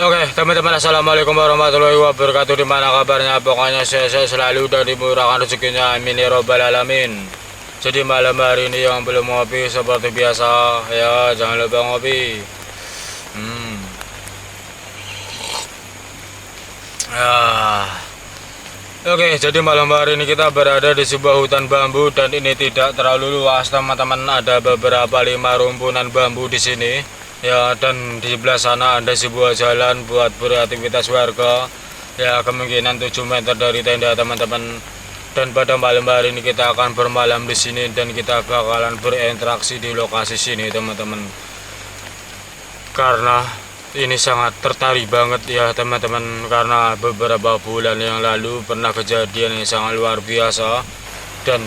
Oke teman-teman, assalamualaikum warahmatullahi wabarakatuh. Dimana kabarnya? Pokoknya saya selalu dan dimurahkan rezekinya, amin ya robbal alamin. Jadi malam hari ini yang belum ngopi seperti biasa ya, jangan lupa ngopi. Ah. Oke, jadi malam hari ini kita berada di sebuah hutan bambu dan ini tidak terlalu luas, teman-teman. Ada beberapa 5 rumpunan bambu di sini. Ya, dan di sebelah sana ada sebuah jalan buat beraktivitas warga. Ya, kemungkinan 7 meter dari tenda, teman-teman. Dan pada malam hari ini kita akan bermalam di sini dan kita bakalan berinteraksi di lokasi sini, teman-teman. Karena ini sangat tertarik banget ya teman-teman, karena beberapa bulan yang lalu pernah kejadian yang sangat luar biasa dan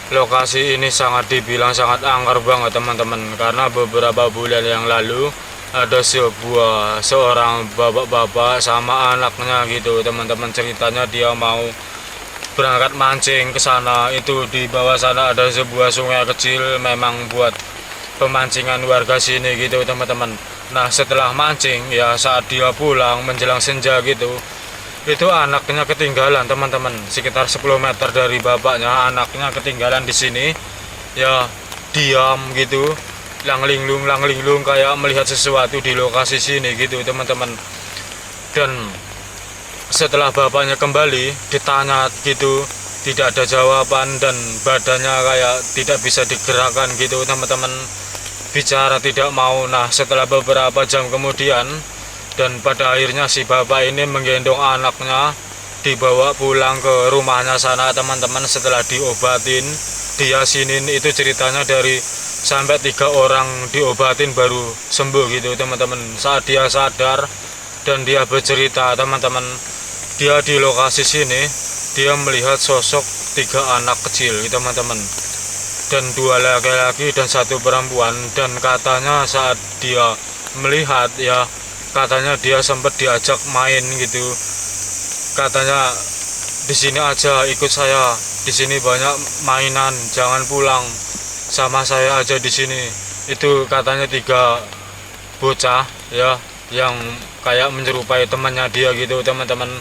lokasi ini sangat dibilang sangat angker banget teman-teman. Karena beberapa bulan yang lalu ada seorang bapak-bapak sama anaknya gitu teman-teman. Ceritanya dia mau berangkat mancing ke sana. Itu di bawah sana ada sebuah sungai kecil, memang buat pemancingan warga sini gitu teman-teman. Nah, setelah mancing ya, saat dia pulang menjelang senja gitu, itu anaknya ketinggalan teman-teman. Sekitar 10 meter dari bapaknya, anaknya ketinggalan di sini. Ya, diam gitu, langlinglung kayak melihat sesuatu di lokasi sini gitu teman-teman. Dan setelah bapaknya kembali ditanya gitu, tidak ada jawaban dan badannya kayak tidak bisa digerakkan gitu teman-teman, bicara tidak mau. Nah, setelah beberapa jam kemudian dan pada akhirnya si bapak ini menggendong anaknya dibawa pulang ke rumahnya sana teman-teman. Setelah diobatin, diyasinin, itu ceritanya dari sampai 3 orang diobatin baru sembuh gitu teman-teman. Saat dia sadar dan dia bercerita teman-teman, dia di lokasi sini dia melihat sosok 3 anak kecil teman-teman, dan 2 laki-laki dan 1 perempuan. Dan katanya saat dia melihat ya, katanya dia sempat diajak main gitu. Katanya, di sini aja ikut saya, di sini banyak mainan, jangan pulang, sama saya aja di sini. Itu katanya 3 bocah ya yang kayak menyerupai temannya dia gitu teman-teman.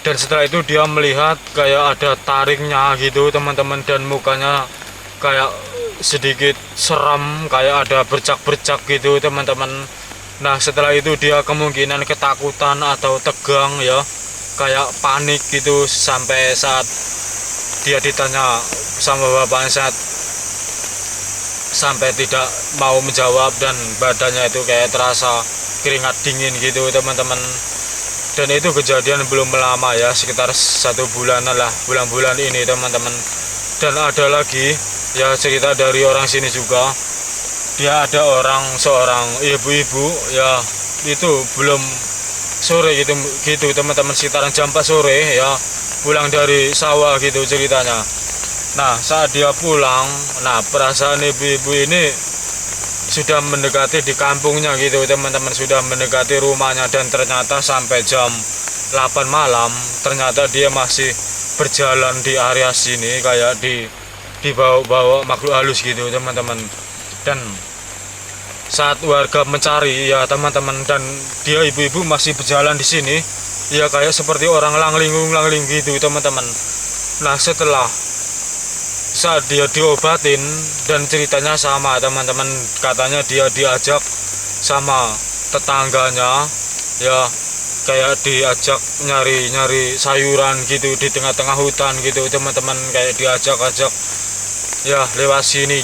Dan setelah itu dia melihat kayak ada tariknya gitu teman-teman, dan mukanya kayak sedikit seram, kayak ada bercak-bercak gitu teman-teman. Nah, setelah itu dia kemungkinan ketakutan atau tegang ya, kayak panik gitu, sampai saat dia ditanya sama bapaknya saat sampai tidak mau menjawab, dan badannya itu kayak terasa keringat dingin gitu teman-teman. Dan itu kejadian belum lama ya, sekitar 1 bulanan lah, bulan-bulan ini teman-teman. Dan ada lagi ya cerita dari orang sini juga. Dia ada seorang ibu-ibu ya, itu belum sore gitu teman-teman, sekitaran jam 4 sore ya, pulang dari sawah gitu ceritanya. Nah, saat dia pulang, nah perasaan ibu-ibu ini sudah mendekati di kampungnya gitu teman-teman, sudah mendekati rumahnya. Dan ternyata sampai jam 8 malam ternyata dia masih berjalan di area sini, kayak dibawa makhluk halus gitu teman-teman. Dan saat warga mencari ya teman-teman, dan dia ibu-ibu masih berjalan di sini ya, kayak seperti orang langling gitu teman-teman. Nah, setelah saat dia diobatin dan ceritanya sama teman-teman, katanya dia diajak sama tetangganya ya, kayak diajak nyari sayuran gitu di tengah-tengah hutan gitu teman-teman, kayak diajak-ajak ya lewat sini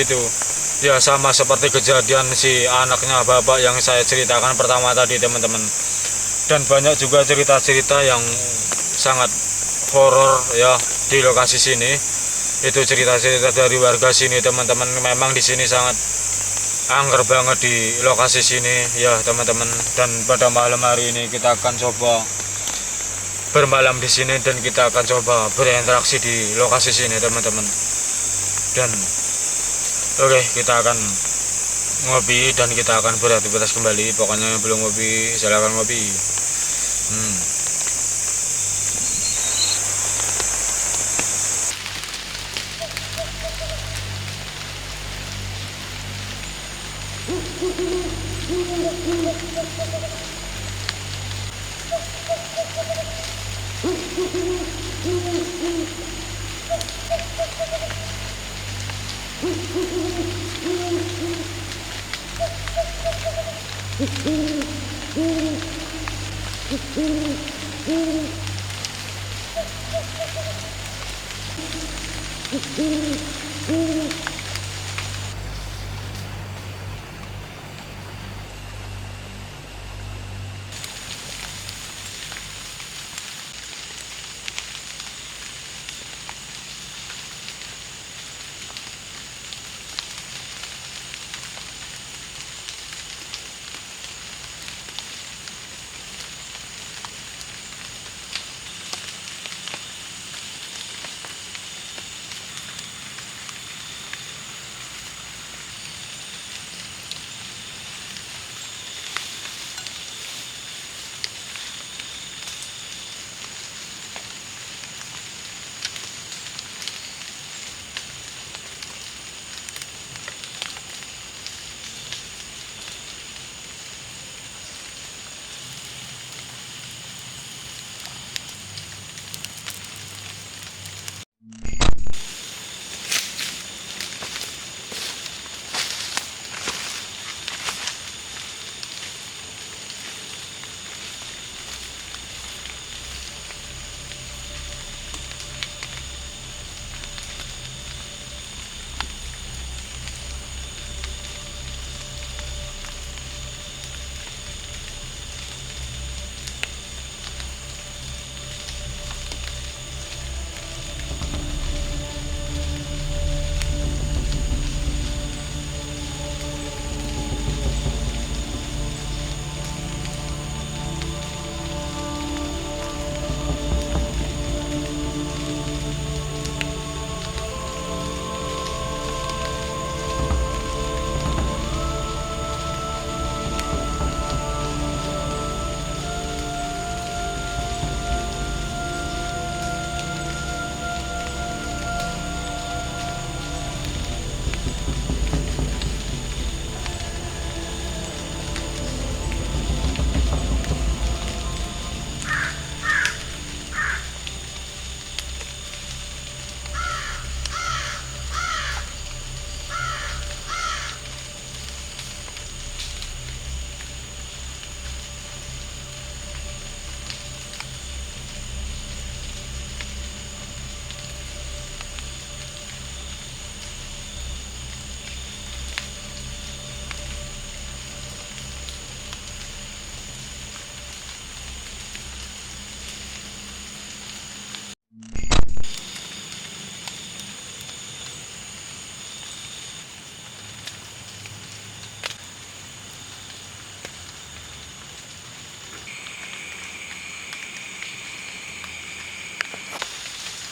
gitu ya, sama seperti kejadian si anaknya bapak yang saya ceritakan pertama tadi teman-teman. Dan banyak juga cerita-cerita yang sangat horor ya di lokasi sini. Itu cerita-cerita dari warga sini teman-teman. Memang di sini sangat angker banget di lokasi sini ya teman-teman. Dan pada malam hari ini kita akan coba bermalam di sini dan kita akan coba berinteraksi di lokasi sini teman-teman. Dan oke, kita akan ngopi dan kita akan beraktivitas kembali. Pokoknya yang belum ngopi silakan ngopi.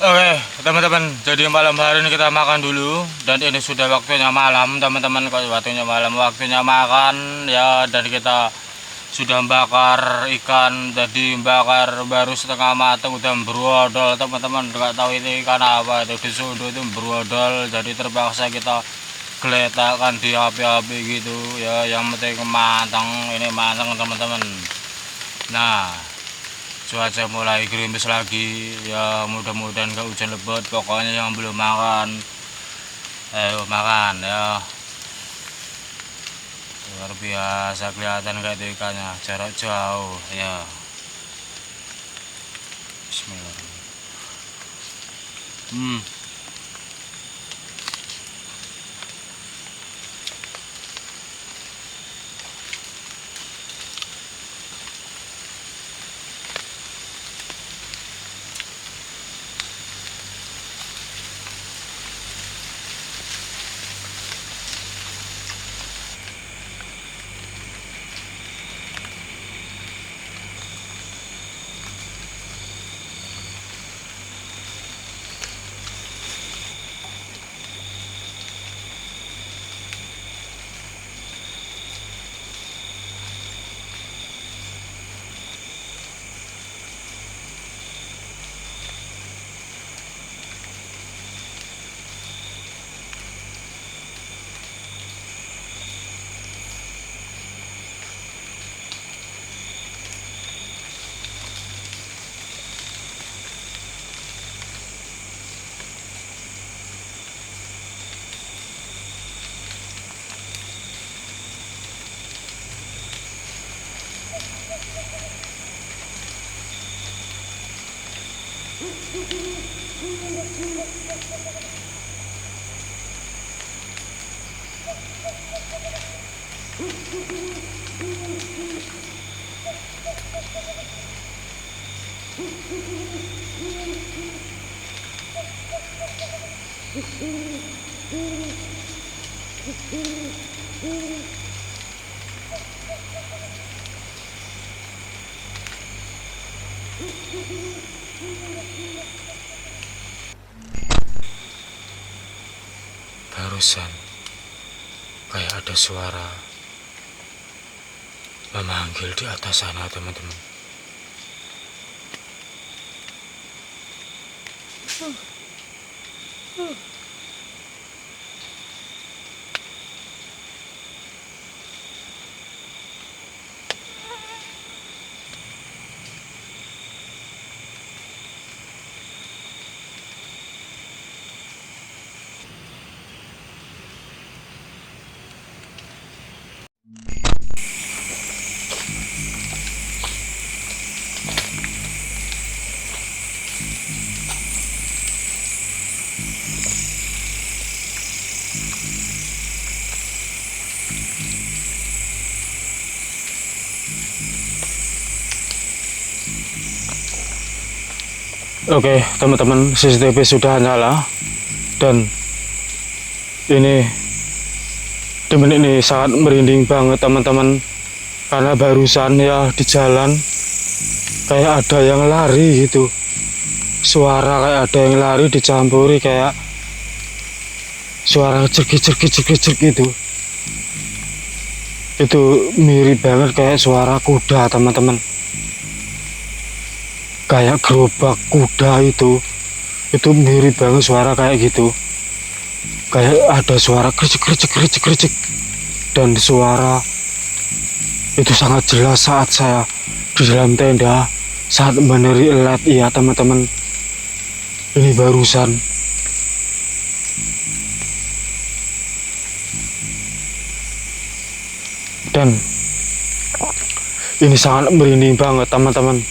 Oke teman-teman, jadi malam hari ini kita makan dulu. Dan ini sudah waktunya malam teman-teman. Waktunya malam, waktunya makan ya. Dan kita sudah bakar ikan. Tadi bakar baru setengah matang, udah berodol teman-teman. Nggak tahu ini ikan apa, itu disuduh itu berodol. Jadi terpaksa kita geletakkan di api-api gitu ya. Yang penting matang, ini matang teman-teman. Nah, cuaca mulai gerimis lagi ya, mudah-mudahan gak hujan lebat. Pokoknya yang belum makan ayo makan ya. Luar biasa kelihatan kayak itu ikannya jarak jauh ya. Bismillahirrahmanirrahim. Barusan kayak ada suara memanggil di atas sana, teman-teman. Oke, teman-teman, CCTV sudah nyala dan ini di menit ini sangat merinding banget, teman-teman, karena barusan ya di jalan kayak ada yang lari gitu, suara kayak ada yang lari dicampuri kayak suara jerkit gitu. Itu mirip banget kayak suara kuda, teman-teman, kayak gerobak kuda. Itu mirip banget suara kayak gitu, kayak ada suara kericik, dan suara itu sangat jelas saat saya di dalam tenda saat meneri LED. Iya, teman-teman, ini barusan dan ini sangat merinding banget, teman-teman.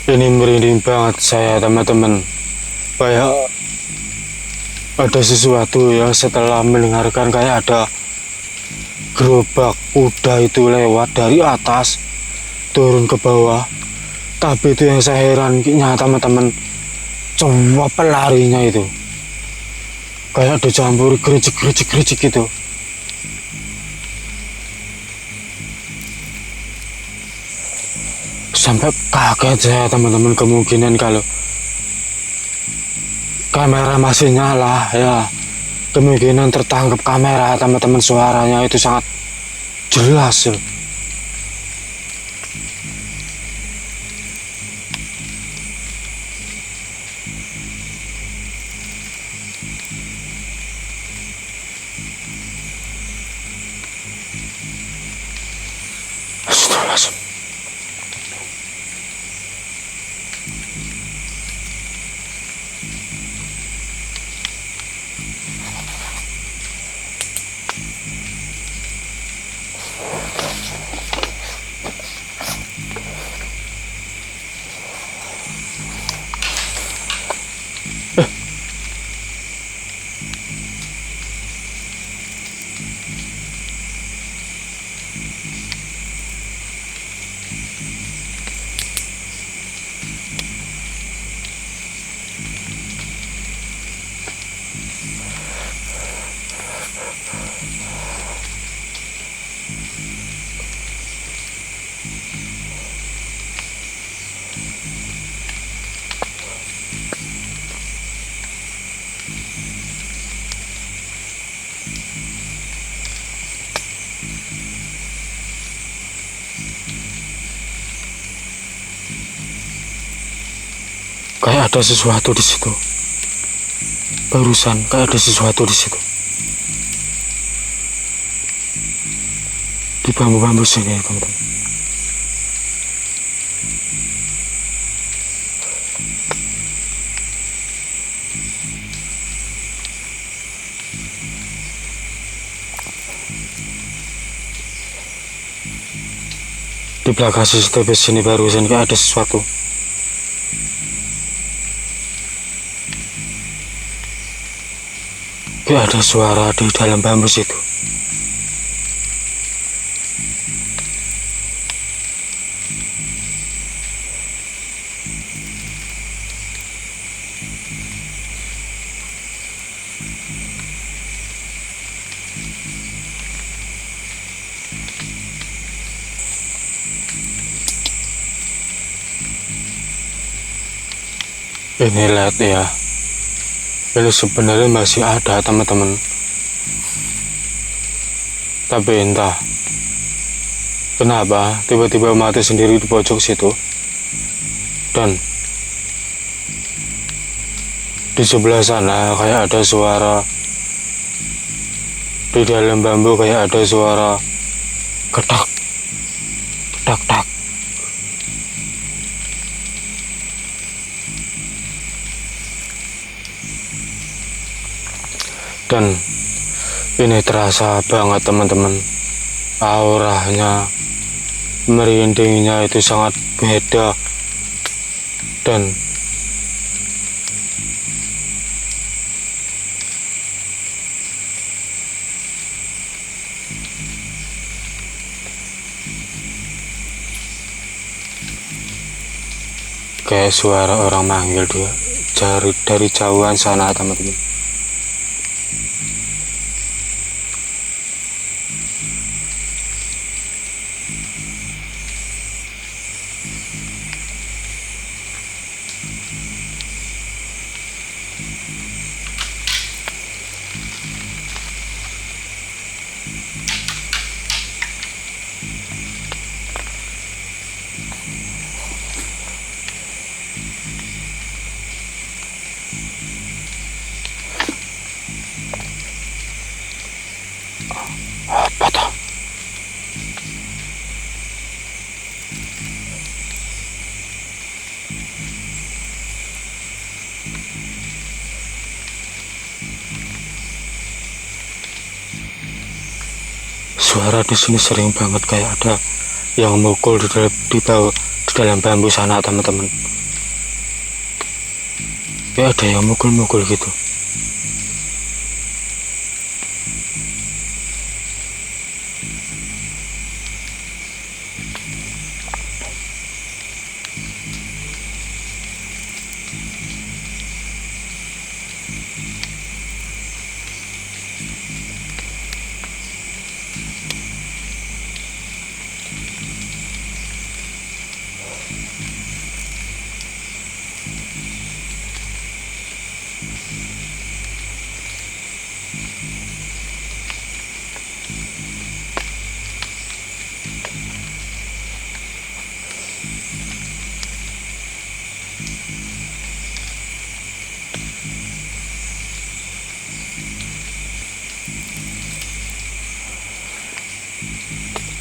Ini merinding banget saya, teman-teman, kayak ada sesuatu ya setelah mendengarkan kayak ada gerobak kuda itu lewat dari atas turun ke bawah. Tapi itu yang saya herannya, teman-teman, coba pelarinya itu kayak dicampuri gericik gitu. Sampai kaget saya, teman-teman. Kemungkinan kalau kamera masih nyala ya, kemungkinan tertangkap kamera, teman-teman. Suaranya itu sangat jelas. Astagfirullahaladzim. Kayak ada sesuatu di situ. Barusan kayak ada sesuatu di situ. Di bambu-bambu sini, teman-teman. Di belakang CCTV sini barusan kayak ada sesuatu. Kayak ada suara di dalam bambu situ. Ini lihat ya, ini sebenarnya masih ada teman-teman, tapi entah kenapa tiba-tiba mati sendiri di pojok situ. Dan di sebelah sana kayak ada suara, di dalam bambu kayak ada suara ketak ketak tak. Dan ini terasa banget teman-teman, auranya, merindingnya itu sangat beda. Dan kayak suara orang manggil dia dari jauhan sana teman-teman. Apa tuh? Suara di sini sering banget kayak ada yang mukul di dalam bambu sana teman-teman. Kayak ada yang mukul-mukul gitu.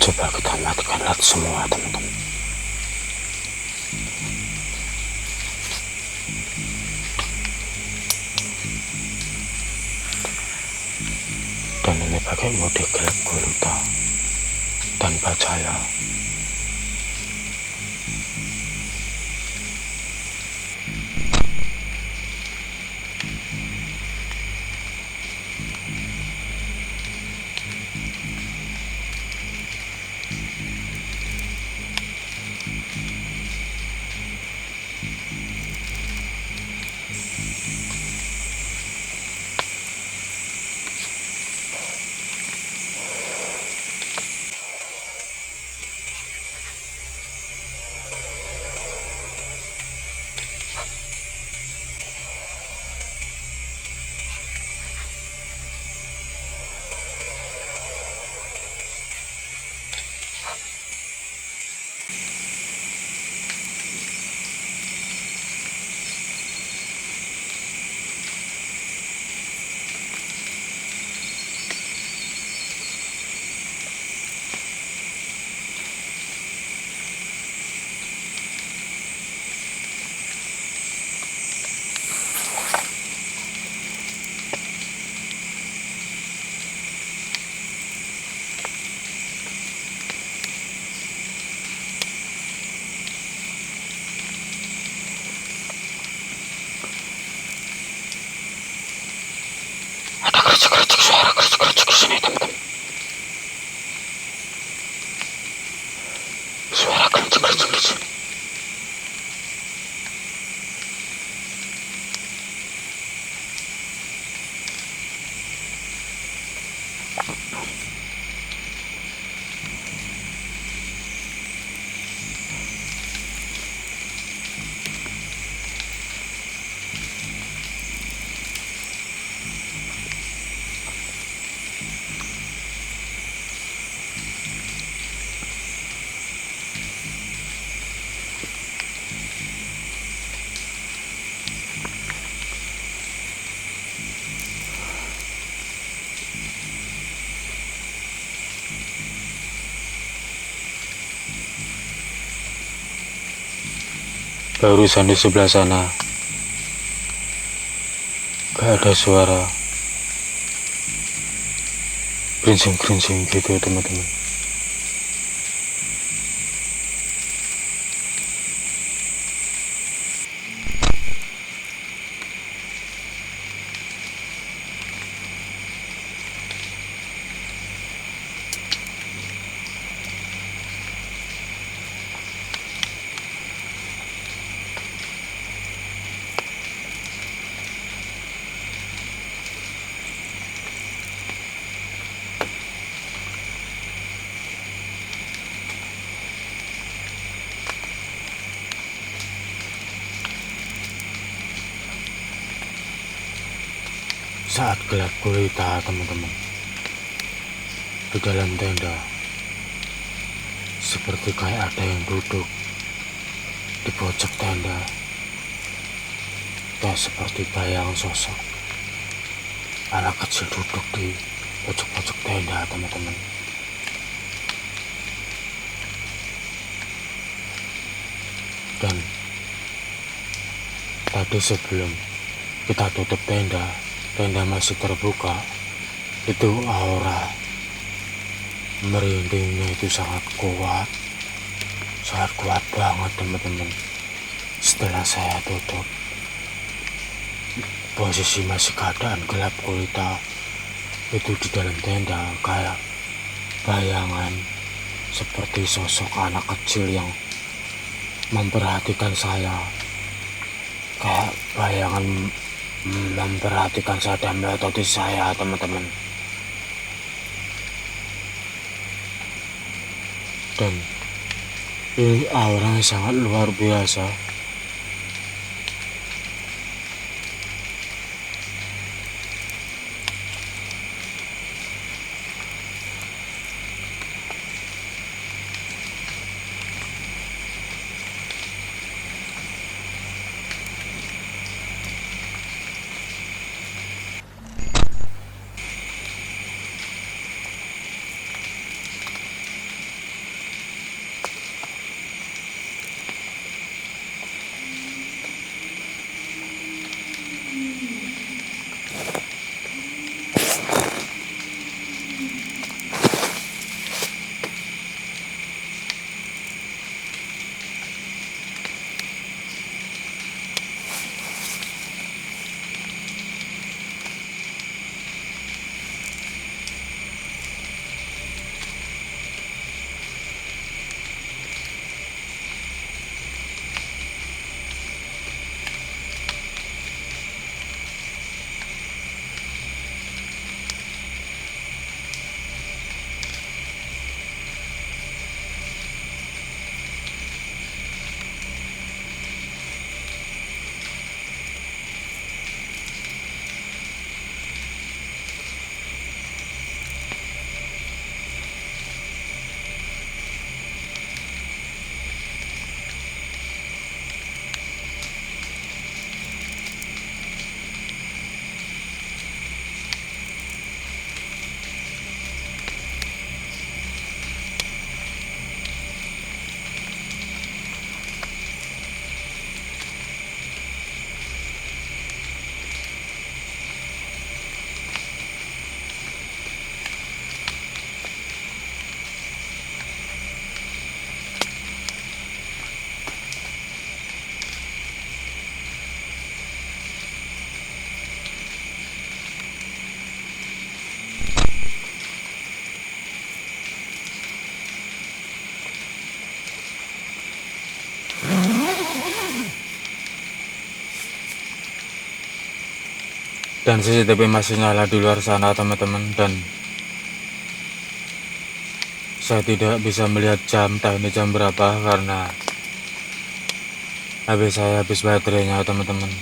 Coba kita matikan lihat semua teman-teman. Dan ini pakai mode gelap gulita tanpa cahaya. Barusan di sebelah sana gak ada suara geringsing-geringsing gitu teman-teman. Saat gelap gulita teman-teman, di dalam tenda seperti kayak ada yang duduk di pojok tenda, kayak seperti bayang sosok anak kecil duduk di pojok-pojok tenda teman-teman. Dan tadi sebelum kita tutup tenda masih terbuka, itu aura merindingnya itu sangat kuat banget teman-teman. Setelah saya tutup, posisi masih keadaan gelap gulita, itu di dalam tenda kayak bayangan seperti sosok anak kecil yang memperhatikan saya, kayak bayangan memperhatikan saya dan melototi saya teman-teman. Dan ini auranya sangat luar biasa. Dan CCTV masih nyala di luar sana teman-teman, dan saya tidak bisa melihat jam ini jam berapa karena saya habis baterainya teman-teman.